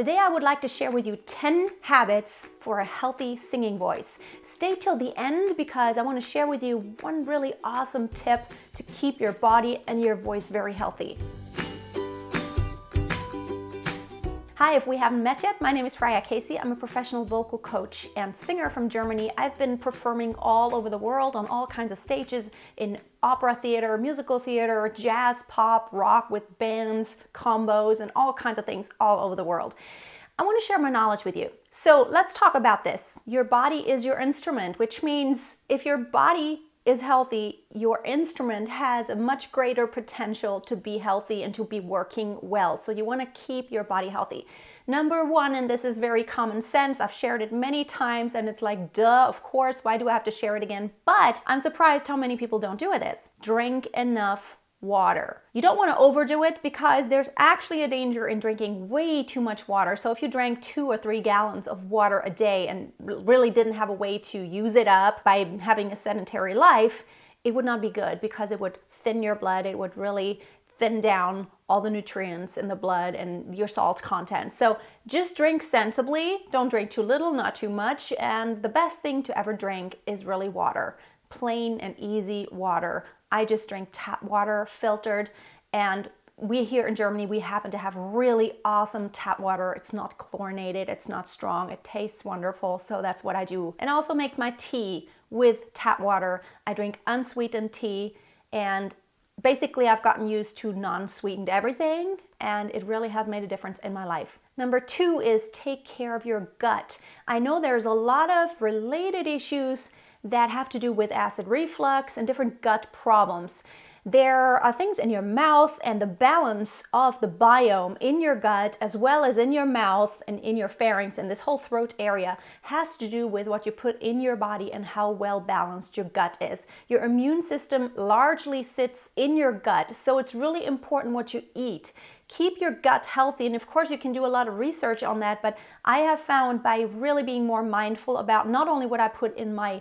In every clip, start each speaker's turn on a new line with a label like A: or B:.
A: Today I would like to share with you 10 habits for a healthy singing voice. Stay till the end because I want to share with you one really awesome tip to keep your body and your voice very healthy. Hi, if we haven't met yet, my name is Freya. I'm a professional vocal coach and singer from Germany. I've been performing all over the world on all kinds of stages in opera theater, musical theater, jazz, pop, rock with bands, combos, and all kinds of things all over the world. I want to share my knowledge with you. So let's talk about this. Your body is your instrument, which means if your body is healthy, your instrument has a much greater potential to be healthy and to be working well. So you want to keep your body healthy. Number one, and this is very common sense, I've shared it many times and it's like, duh, of course, why do I have to share it again? But I'm surprised how many people don't do this. Drink enough water. You don't want to overdo it because there's actually a danger in drinking way too much water. So if you drank 2 or 3 gallons of water a day and really didn't have a way to use it up by having a sedentary life, it would not be good because it would thin your blood. It would really thin down all the nutrients in the blood and your salt content. So just drink sensibly. Don't drink too little, not too much. And the best thing to ever drink is really water. Plain and easy water. I just drink tap water, filtered, and we here in Germany, we happen to have really awesome tap water. It's not chlorinated, it's not strong, it tastes wonderful, so that's what I do. And I also make my tea with tap water. I drink unsweetened tea, and basically I've gotten used to non-sweetened everything, and it really has made a difference in my life. Number 2 is take care of your gut. I know there's a lot of related issues that have to do with acid reflux and different gut problems. There are things in your mouth, and the balance of the biome in your gut as well as in your mouth and in your pharynx and this whole throat area has to do with what you put in your body and how well balanced your gut is. Your immune system largely sits in your gut, so it's really important what you eat. Keep your gut healthy, and of course you can do a lot of research on that, but I have found by really being more mindful about not only what I put in my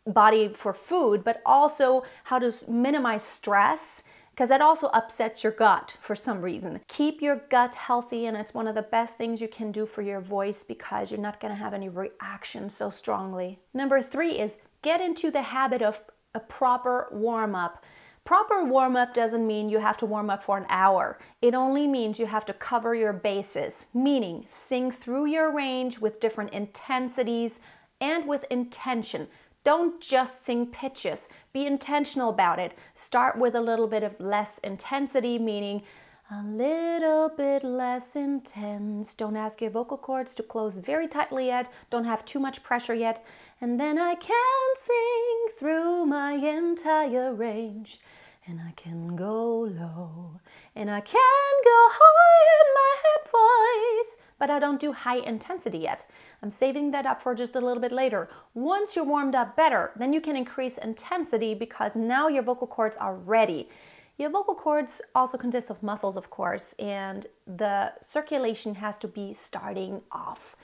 A: body for food, but also how to minimize stress, because that also upsets your gut for some reason. Keep your gut healthy, and it's one of the best things you can do for your voice because you're not going to have any reaction so strongly. Number 3 is get into the habit of a proper warm-up. Proper warm-up doesn't mean you have to warm up for an hour. It only means you have to cover your bases, meaning sing through your range with different intensities and with intention. Don't just sing pitches. Be intentional about it. Start with a little bit of less intensity, meaning a little bit less intense. Don't ask your vocal cords to close very tightly yet. Don't have too much pressure yet. And then I can sing through my entire range. And I can go low. And I can go high in my head voice. But I don't do high intensity yet. I'm saving that up for just a little bit later. Once you're warmed up better, then you can increase intensity because now your vocal cords are ready. Your vocal cords also consist of muscles, of course, and the circulation has to be starting off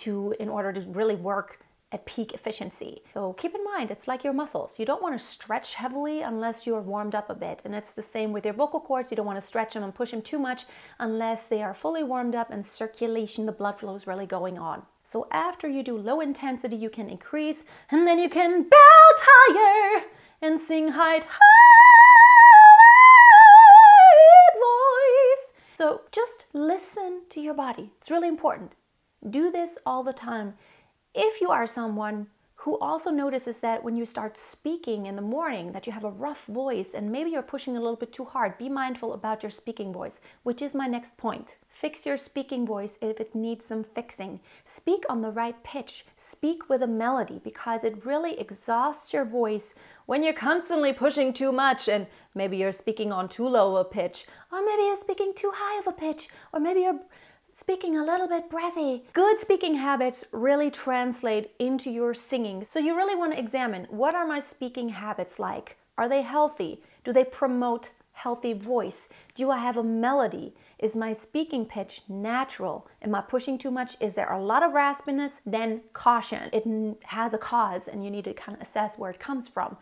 A: in order to really work at peak efficiency. So keep in mind, it's like your muscles. You don't want to stretch heavily unless you're warmed up a bit. And it's the same with your vocal cords. You don't want to stretch them and push them too much unless they are fully warmed up and circulation, the blood flow is really going on. So after you do low intensity, you can increase, and then you can belt higher and sing high voice. So just listen to your body. It's really important. Do this all the time. If you are someone who also notices that when you start speaking in the morning that you have a rough voice and maybe you're pushing a little bit too hard, be mindful about your speaking voice, which is my next point. Fix your speaking voice if it needs some fixing. Speak on the right pitch. Speak with a melody because it really exhausts your voice when you're constantly pushing too much and maybe you're speaking on too low a pitch, or maybe you're speaking too high of a pitch, or maybe you're speaking a little bit breathy. Good speaking habits really translate into your singing. So you really want to examine, what are my speaking habits like? Are they healthy? Do they promote healthy voice? Do I have a melody? Is my speaking pitch natural? Am I pushing too much? Is there a lot of raspiness? Then caution. It has a cause and you need to kind of assess where it comes from.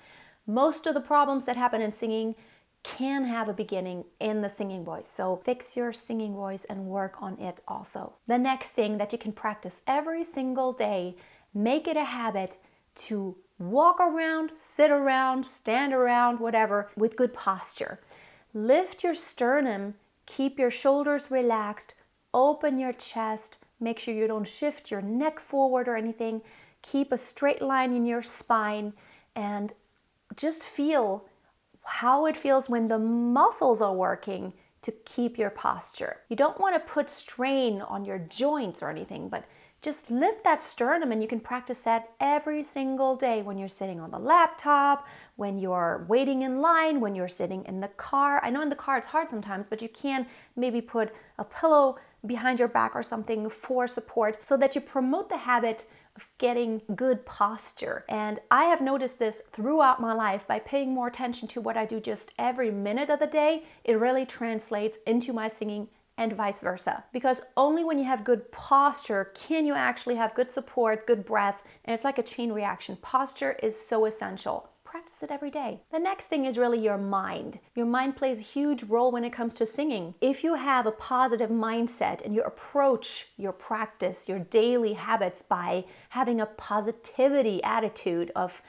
A: Most of the problems that happen in singing can have a beginning in the singing voice. So fix your singing voice and work on it also. The next thing that you can practice every single day, make it a habit to walk around, sit around, stand around, whatever, with good posture. Lift your sternum, keep your shoulders relaxed, open your chest, make sure you don't shift your neck forward or anything. Keep a straight line in your spine and just feel how it feels when the muscles are working to keep your posture. You don't want to put strain on your joints or anything, but just lift that sternum, and you can practice that every single day when you're sitting on the laptop, when you're waiting in line, when you're sitting in the car. I know in the car it's hard sometimes, but you can maybe put a pillow behind your back or something for support so that you promote the habit of getting good posture. And I have noticed this throughout my life by paying more attention to what I do just every minute of the day. It really translates into my singing and vice versa. Because only when you have good posture can you actually have good support, good breath, and it's like a chain reaction. Posture is so essential. Practice it every day. The next thing is really your mind. Your mind plays a huge role when it comes to singing. If you have a positive mindset and you approach your practice, your daily habits by having a positivity attitude of,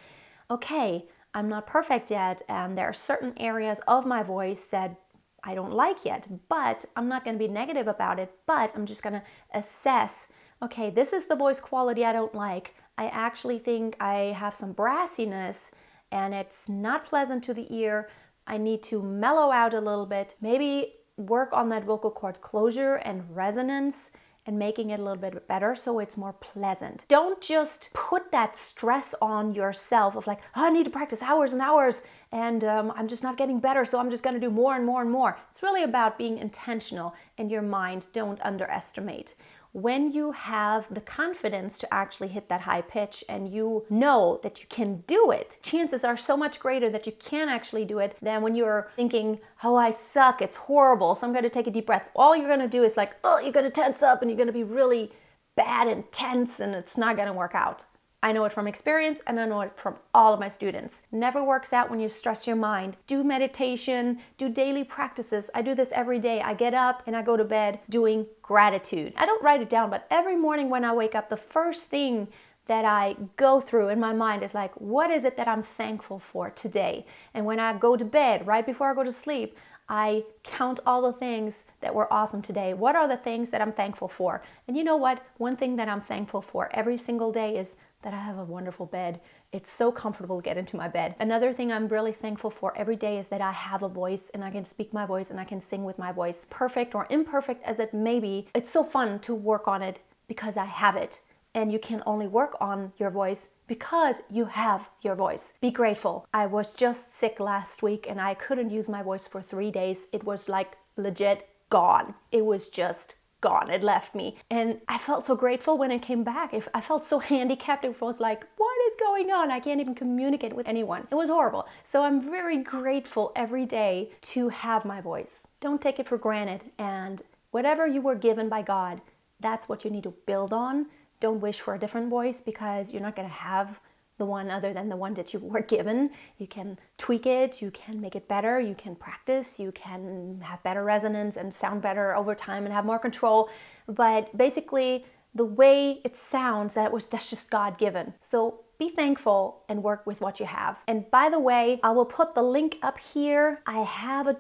A: okay, I'm not perfect yet, and there are certain areas of my voice that I don't like yet, but I'm not going to be negative about it, but I'm just going to assess, okay, this is the voice quality I don't like. I actually think I have some brassiness and it's not pleasant to the ear. I need to mellow out a little bit, maybe work on that vocal cord closure and resonance and making it a little bit better so it's more pleasant. Don't just put that stress on yourself of like, oh, I need to practice hours and hours and I'm just not getting better, so I'm just gonna do more and more and more. It's really about being intentional in your mind. Don't underestimate. When you have the confidence to actually hit that high pitch and you know that you can do it, chances are so much greater that you can actually do it than when you're thinking, oh, I suck, it's horrible, so I'm going to take a deep breath. All you're going to do is like, oh, you're going to tense up and you're going to be really bad and tense and it's not going to work out. I know it from experience and I know it from all of my students. Never works out when you stress your mind. Do meditation, do daily practices. I do this every day. I get up and I go to bed doing gratitude. I don't write it down, but every morning when I wake up, the first thing that I go through in my mind is like, what is it that I'm thankful for today? And when I go to bed, right before I go to sleep, I count all the things that were awesome today. What are the things that I'm thankful for? And you know what? One thing that I'm thankful for every single day is that I have a wonderful bed. It's so comfortable to get into my bed. Another thing I'm really thankful for every day is that I have a voice and I can speak my voice and I can sing with my voice. Perfect or imperfect as it may be, it's so fun to work on it because I have it. And you can only work on your voice because you have your voice. Be grateful. I was just sick last week and I couldn't use my voice for 3 days. It was like legit gone. It was just gone. It left me. And I felt so grateful when it came back. I felt so handicapped. It was like, what is going on? I can't even communicate with anyone. It was horrible. So I'm very grateful every day to have my voice. Don't take it for granted. And whatever you were given by God, that's what you need to build on. Don't wish for a different voice because you're not going to have the one other than the one that you were given. You can tweak it, you can make it better, you can practice, you can have better resonance and sound better over time and have more control. But basically, the way it sounds, that's just God-given. So be thankful and work with what you have. And by the way, I will put the link up here. I have a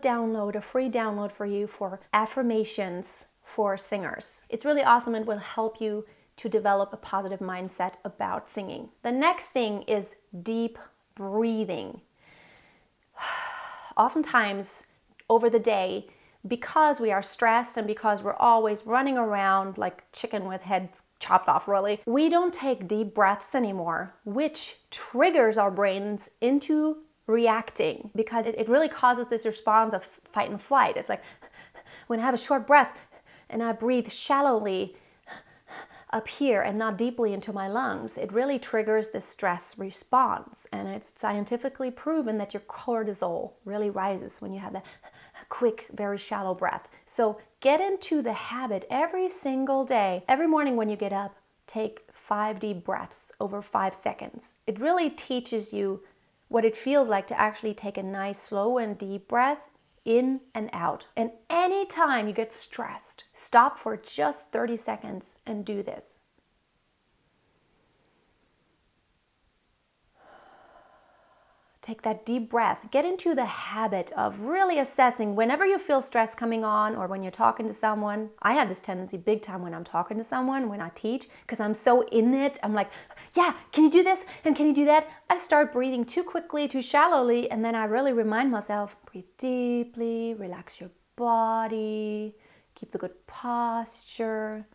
A: free download for you for affirmations for singers. It's really awesome and will help you to develop a positive mindset about singing. The next thing is deep breathing. Oftentimes over the day, because we are stressed and because we're always running around like chicken with heads chopped off really, we don't take deep breaths anymore, which triggers our brains into reacting because it really causes this response of fight and flight. It's like when I have a short breath and I breathe shallowly up here and not deeply into my lungs, it really triggers the stress response. And it's scientifically proven that your cortisol really rises when you have that quick, very shallow breath. So get into the habit every single day. Every morning when you get up, take 5 deep breaths over 5 seconds. It really teaches you what it feels like to actually take a nice, slow and deep breath in and out. And anytime you get stressed, stop for just 30 seconds and do this. Take that deep breath. Get into the habit of really assessing whenever you feel stress coming on or when you're talking to someone. I have this tendency big time when I'm talking to someone, when I teach, because I'm so in it. I'm like, yeah, can you do this? And can you do that? I start breathing too quickly, too shallowly, and then I really remind myself, breathe deeply, relax your body, keep the good posture.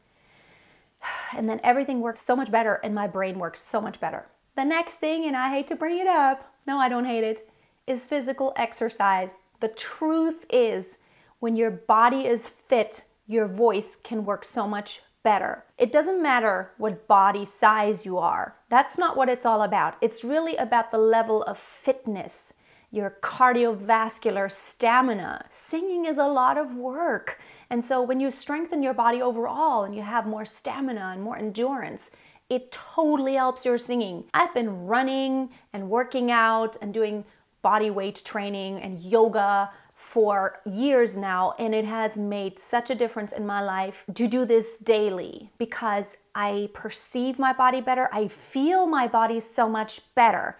A: And then everything works so much better and my brain works so much better. The next thing, and I hate to bring it up, no, I don't hate it, is physical exercise. The truth is, when your body is fit, your voice can work so much better. It doesn't matter what body size you are. That's not what it's all about. It's really about the level of fitness, your cardiovascular stamina. Singing is a lot of work. And so when you strengthen your body overall and you have more stamina and more endurance, it totally helps your singing. I've been running and working out and doing body weight training and yoga for years now, and it has made such a difference in my life to do this daily because I perceive my body better. I feel my body so much better.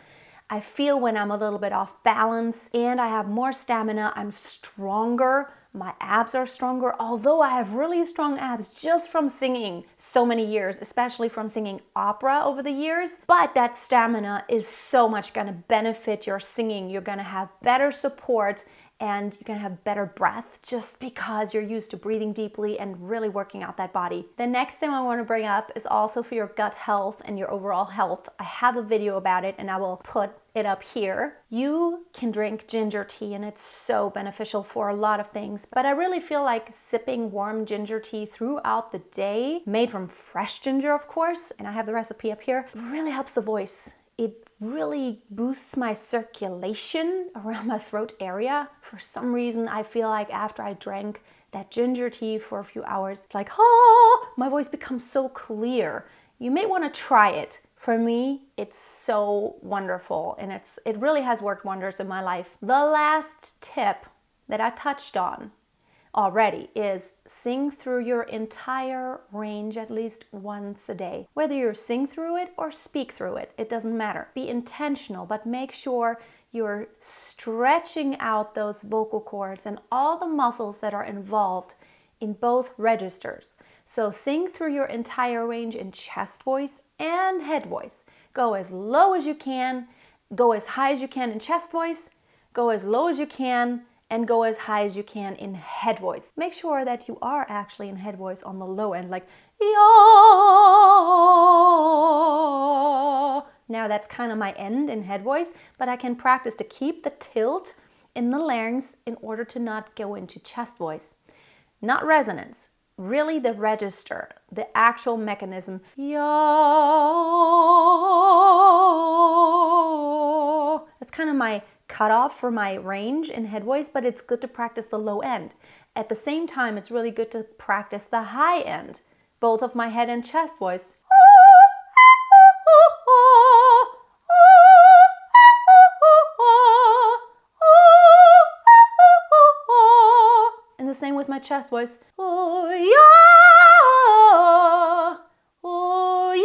A: I feel when I'm a little bit off balance and I have more stamina. I'm stronger. My abs are stronger, although I have really strong abs just from singing so many years, especially from singing opera over the years. But that stamina is so much going to benefit your singing. You're going to have better support and you're going to have better breath just because you're used to breathing deeply and really working out that body. The next thing I want to bring up is also for your gut health and your overall health. I have a video about it and I will put it up here. You can drink ginger tea and it's so beneficial for a lot of things, but I really feel like sipping warm ginger tea throughout the day, made from fresh ginger of course, and I have the recipe up here, really helps the voice. It really boosts my circulation around my throat area. For some reason, I feel like after I drank that ginger tea for a few hours, it's like, oh, my voice becomes so clear. You may want to try it. For me, it's so wonderful and it really has worked wonders in my life. The last tip that I touched on already is sing through your entire range at least once a day. Whether you sing through it or speak through it, it doesn't matter. Be intentional, but make sure you're stretching out those vocal cords and all the muscles that are involved in both registers. So sing through your entire range in chest voice and head voice. Go as low as you can, go as high as you can in chest voice, go as low as you can, and go as high as you can in head voice. Make sure that you are actually in head voice on the low end, like yaw. Now that's kind of my end in head voice, but I can practice to keep the tilt in the larynx in order to not go into chest voice. Not resonance, really the register, the actual mechanism. Yaw. That's kind of my cutoff for my range in head voice, but it's good to practice the low end. At the same time, it's really good to practice the high end, both of my head and chest voice. And the same with my chest voice. Oh, yeah. Oh, yeah.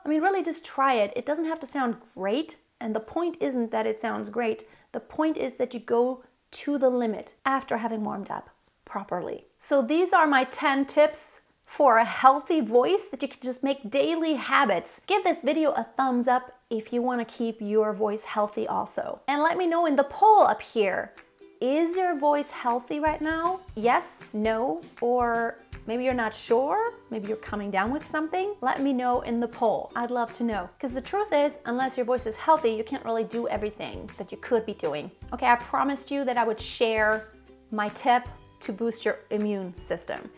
A: I mean, really just try it. It doesn't have to sound great. And the point isn't that it sounds great. The point is that you go to the limit after having warmed up properly. So these are my 10 tips for a healthy voice that you can just make daily habits. Give this video a thumbs up if you want to keep your voice healthy also. And let me know in the poll up here, is your voice healthy right now? Yes, no, or maybe you're not sure, maybe you're coming down with something. Let me know in the poll. I'd love to know. Because the truth is, unless your voice is healthy, you can't really do everything that you could be doing. Okay, I promised you that I would share my tip to boost your immune system.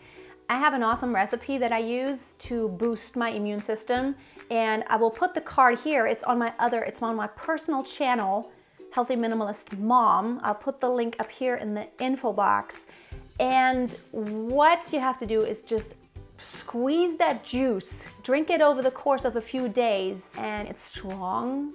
A: I have an awesome recipe that I use to boost my immune system, and I will put the card here. It's on my personal channel, Healthy Minimalist Mom. I'll put the link up here in the info box. And what you have to do is just squeeze that juice, drink it over the course of a few days, and it's strong,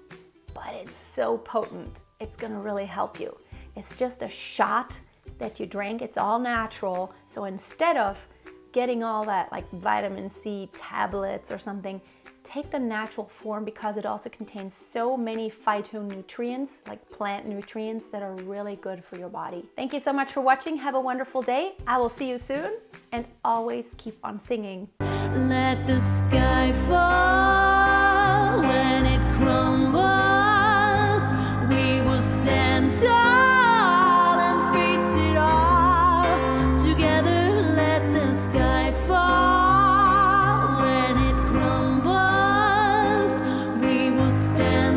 A: but it's so potent. It's gonna really help you. It's just a shot that you drink. It's all natural. So instead of getting all that like vitamin C tablets or something, take the natural form, because it also contains so many phytonutrients, like plant nutrients, that are really good for your body. Thank you so much for watching. Have a wonderful day. I will see you soon, and always keep on singing. Let the sky